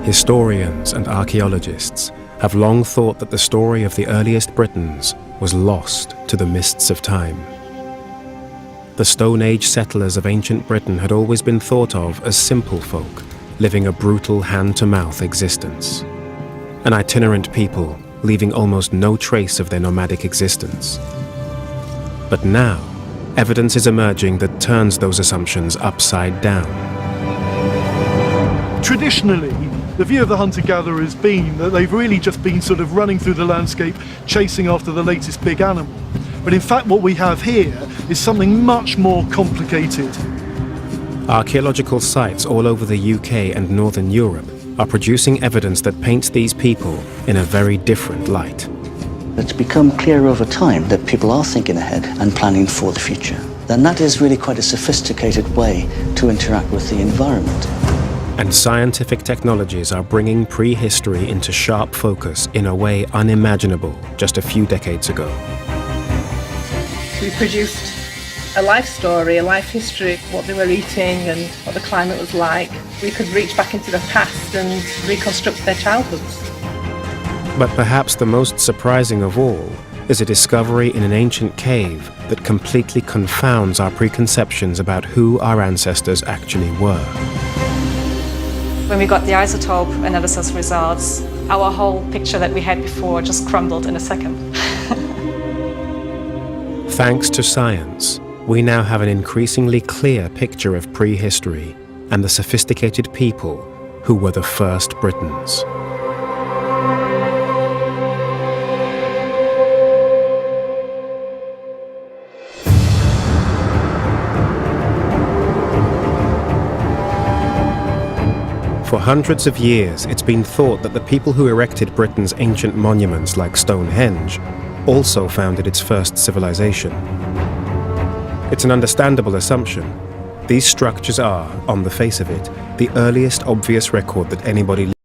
Historians and archaeologists have long thought that the story of the earliest Britons was lost to the mists of time. The Stone Age settlers of ancient Britain had always been thought of as simple folk, living a brutal hand-to-mouth existence. An itinerant people, leaving almost no trace of their nomadic existence. But now, evidence is emerging that turns those assumptions upside down. Traditionally, the view of the hunter-gatherer has been that they've really just been sort of running through the landscape, chasing after the latest big animal. But in fact, what we have here is something much more complicated. Archaeological sites all over the UK and Northern Europe are producing evidence that paints these people in a very different light. It's become clear over time that people are thinking ahead and planning for the future. Then that is really quite a sophisticated way to interact with the environment. And scientific technologies are bringing prehistory into sharp focus in a way unimaginable just a few decades ago. We produced a life story, a life history, what they were eating and what the climate was like. We could reach back into the past and reconstruct their childhoods. But perhaps the most surprising of all is a discovery in an ancient cave that completely confounds our preconceptions about who our ancestors actually were. When we got the isotope analysis results, our whole picture that we had before just crumbled in a second. Thanks to science, we now have an increasingly clear picture of prehistory and the sophisticated people who were the first Britons. For hundreds of years, it's been thought that the people who erected Britain's ancient monuments like Stonehenge also founded its first civilization. It's an understandable assumption. These structures are, on the face of it, the earliest obvious record that anybody